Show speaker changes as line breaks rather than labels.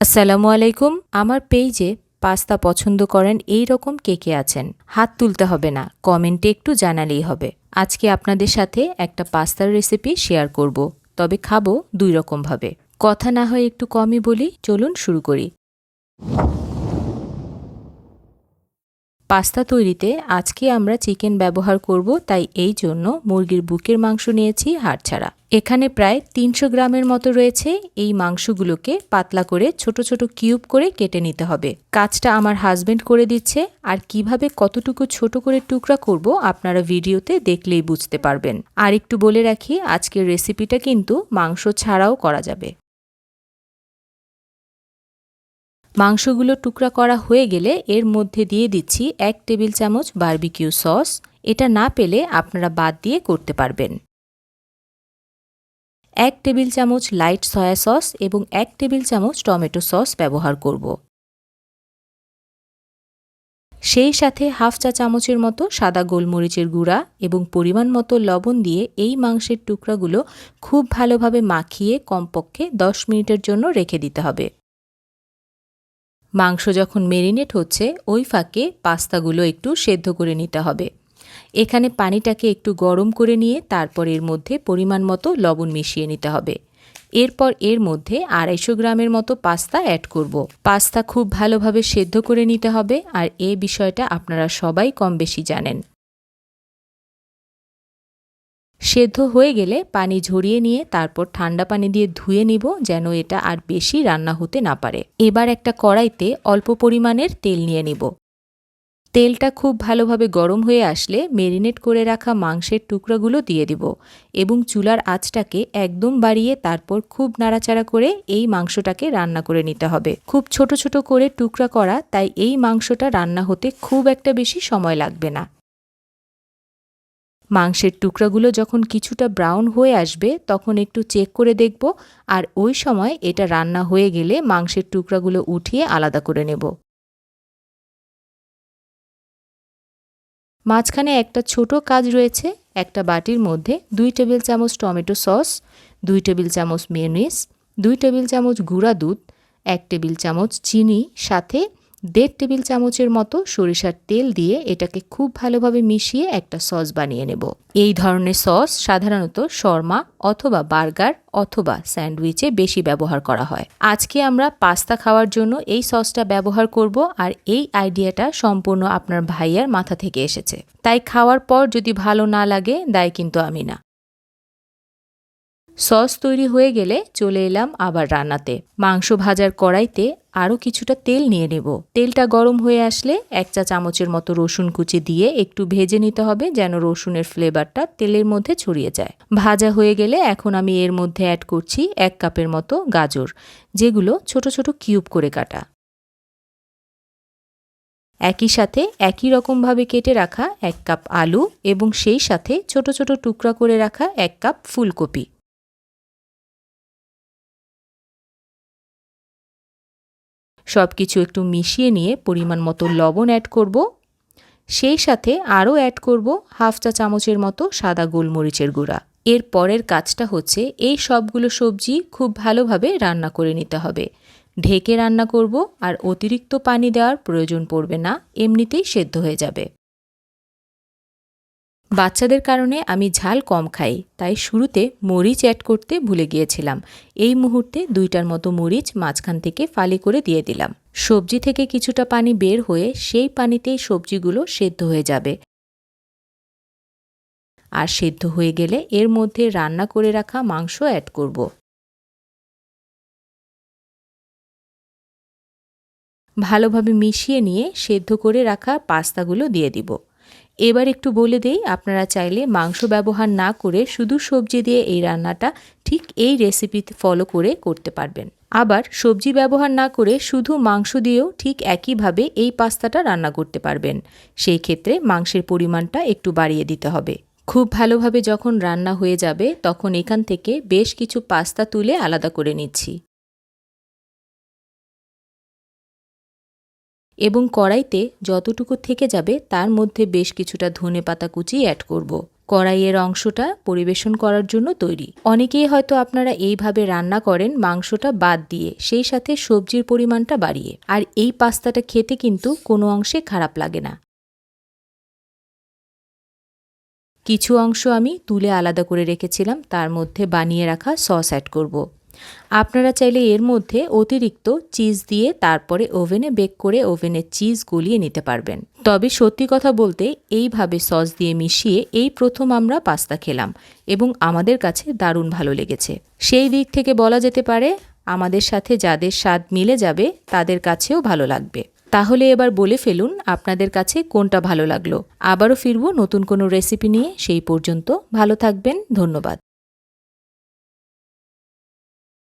আসসালামু আলাইকুম। আমার পেইজে পাস্তা পছন্দ করেন এই রকম কে কে আছেন? হাত তুলতে হবে না, কমেন্টে একটু জানালেই হবে। আজকে আপনাদের সাথে একটা পাস্তার রেসিপি শেয়ার করব, তবে খাবো ২ রকমভাবে। কথা না হয় একটু কমই বলি, চলুন শুরু করি। পাস্তা তৈরিতে আজকে আমরা চিকেন ব্যবহার করব, তাই এই জন্য মুরগির বুকের মাংস নিয়েছি হাড় ছাড়া। এখানে প্রায় ৩০০ গ্রামের মতো রয়েছে। এই মাংসগুলোকে পাতলা করে ছোট ছোট কিউব করে কেটে নিতে হবে। কাজটা আমার হাজবেন্ড করে দিচ্ছে, আর কিভাবে কতটুকু ছোট করে টুকরা করব আপনারা ভিডিওতে দেখলেই বুঝতে পারবেন। আর একটু বলে রাখি, আজকের রেসিপিটা কিন্তু মাংস ছাড়াও করা যাবে। মাংসগুলো টুকরা করা হয়ে গেলে এর মধ্যে দিয়ে দিচ্ছি ১ টেবিল চামচ বারবিকিউ সস। এটা না পেলে আপনারা বাদ দিয়ে করতে পারবেন। ১ টেবিল চামচ লাইট সয়া সস এবং ১ টেবিল চামচ টমেটো সস ব্যবহার করব। সেই সাথে হাফ চা চামচের মতো সাদা গোলমরিচের গুঁড়া এবং পরিমাণ মতো লবণ দিয়ে এই মাংসের টুকরাগুলো খুব ভালোভাবে মাখিয়ে কমপক্ষে ১০ মিনিটের জন্য রেখে দিতে হবে। মাংস যখন মেরিনেট হচ্ছে ওই ফাঁকে পাস্তাগুলো একটু সেদ্ধ করে নিতে হবে। এখানে পানিটাকে একটু গরম করে নিয়ে তারপর এর মধ্যে পরিমাণ মতো লবণ মিশিয়ে নিতে হবে। এরপর এর মধ্যে ২৫০ গ্রামের মতো পাস্তা অ্যাড করব। পাস্তা খুব ভালোভাবে সেদ্ধ করে নিতে হবে, আর এই বিষয়টা আপনারা সবাই কম বেশি জানেন। সেদ্ধ হয়ে গেলে পানি ঝরিয়ে নিয়ে তারপর ঠান্ডা পানি দিয়ে ধুয়ে নিব, যেন এটা আর বেশি রান্না হতে না পারে। এবার একটা কড়াইতে অল্প পরিমাণের তেল নিয়ে নিব। তেলটা খুব ভালোভাবে গরম হয়ে আসলে মেরিনেট করে রাখা মাংসের টুকরাগুলো দিয়ে দিব এবং চুলার আঁচটাকে একদম বাড়িয়ে তারপর খুব নাড়াচাড়া করে এই মাংসটাকে রান্না করে নিতে হবে। খুব ছোট ছোট করে টুকরা করা, তাই এই মাংসটা রান্না হতে খুব একটা বেশি সময় লাগবে না। মাংসের টুকরাগুলো যখন কিছুটা ব্রাউন হয়ে আসবে তখন একটু চেক করে দেখব, আর ওই সময় এটা রান্না হয়ে গেলে মাংসের টুকরাগুলো উঠিয়ে আলাদা করে নেব। মাঝখানে একটা ছোট কাজ রয়েছে। একটা বাটির মধ্যে ২ টেবিল চামচ টমেটো সস, ২ টেবিল চামচ মেয়োনিজ, ২ টেবিল চামচ গুঁড়া দুধ, ১ টেবিল চামচ চিনি, সাথে ১.৫ টেবিল চামচের মতো সরিষার তেল দিয়ে এটাকে খুব ভালোভাবে মিশিয়ে একটা সস বানিয়ে নেব। এই ধরনের সস সাধারণত শর্মা অথবা বার্গার অথবা স্যান্ডউইচে বেশি ব্যবহার করা হয়। আজকে আমরা পাস্তা খাওয়ার জন্য এই সসটা ব্যবহার করব, আর এই আইডিয়াটা সম্পূর্ণ আপনার ভাইয়ার মাথা থেকে এসেছে। তাই খাওয়ার পর যদি ভালো না লাগে, দায় কিন্তু আমি না। সস তৈরি হয়ে গেলে চলে এলাম আবার রান্নাতে। মাংস ভাজার কড়াইতে আরও কিছুটা তেল নিয়ে নেব। তেলটা গরম হয়ে আসলে ১ চা চামচের মতো রসুন কুচি দিয়ে একটু ভেজে নিতে হবে, যেন রসুনের ফ্লেভারটা তেলের মধ্যে ছড়িয়ে যায়। ভাজা হয়ে গেলে এখন আমি এর মধ্যে অ্যাড করছি ১ কাপের মতো গাজর, যেগুলো ছোট ছোট কিউব করে কাটা। একই সাথে একই রকমভাবে কেটে রাখা ১ কাপ আলু এবং সেই সাথে ছোট ছোট টুকরা করে রাখা ১ কাপ ফুলকপি। সবকিছু একটু মিশিয়ে নিয়ে পরিমাণ মতো লবণ অ্যাড করব। সেই সাথে আরও অ্যাড করব হাফ চা চামচের মতো সাদা গোলমরিচের গুঁড়া। এর পরের কাজটা হচ্ছে এই সবগুলো সবজি খুব ভালোভাবে রান্না করে নিতে হবে। ঢেকে রান্না করব, আর অতিরিক্ত পানি দেওয়ার প্রয়োজন পড়বে না, এমনিতেই সেদ্ধ হয়ে যাবে। বাচ্চাদের কারণে আমি ঝাল কম খাই, তাই শুরুতে মরিচ অ্যাড করতে ভুলে গিয়েছিলাম। এই মুহূর্তে ২টার মতো মরিচ মাঝখান থেকে ফালি করে দিয়ে দিলাম। সবজি থেকে কিছুটা পানি বের হয়ে সেই পানিতেই সবজিগুলো সেদ্ধ হয়ে যাবে। আর সেদ্ধ হয়ে গেলে এর মধ্যে রান্না করে রাখা মাংস অ্যাড করব। ভালোভাবে মিশিয়ে নিয়ে সেদ্ধ করে রাখা পাস্তাগুলো দিয়ে দিব। এবার একটু বলে দেই, আপনারা চাইলে মাংস ব্যবহার না করে শুধু সবজি দিয়ে এই রান্নাটা ঠিক এই রেসিপি ফলো করে করতে পারবেন। আবার সবজি ব্যবহার না করে শুধু মাংস দিয়েও ঠিক একইভাবে এই পাস্তাটা রান্না করতে পারবেন। সেই ক্ষেত্রে মাংসের পরিমাণটা একটু বাড়িয়ে দিতে হবে। খুব ভালোভাবে যখন রান্না হয়ে যাবে তখন এখান থেকে বেশ কিছু পাস্তা তুলে আলাদা করে নিচ্ছি এবং কড়াইতে যতটুকু থেকে যাবে তার মধ্যে বেশ কিছুটা ধনেপাতা কুচি অ্যাড করব। কড়াইয়ের অংশটা পরিবেশন করার জন্য তৈরি। অনেকেই হয়তো আপনারা এইভাবে রান্না করেন মাংসটা বাদ দিয়ে, সেই সাথে সবজির পরিমাণটা বাড়িয়ে। আর এই পাস্তাটা খেতে কিন্তু কোনো অংশে খারাপ লাগে না। কিছু অংশ আমি তুলে আলাদা করে রেখেছিলাম, তার মধ্যে বানিয়ে রাখা সস অ্যাড করব। আপনারা চাইলে এর মধ্যে অতিরিক্ত চিজ দিয়ে তারপরে ওভেনে বেক করে ওভেনে চিজ গলিয়ে নিতে পারবেন। তবে সত্যি কথা বলতে এইভাবে সস দিয়ে মিশিয়ে এই প্রথম আমরা পাস্তা খেলাম এবং আমাদের কাছে দারুণ ভালো লেগেছে। সেই দিক থেকে বলা যেতে পারে আমাদের সাথে যাদের স্বাদ মিলে যাবে তাদের কাছেও ভালো লাগবে। তাহলে এবার বলে ফেলুন আপনাদের কাছে কোনটা ভালো লাগলো। আবারও ফিরবো নতুন কোনো রেসিপি নিয়ে, সেই পর্যন্ত ভালো থাকবেন। ধন্যবাদ।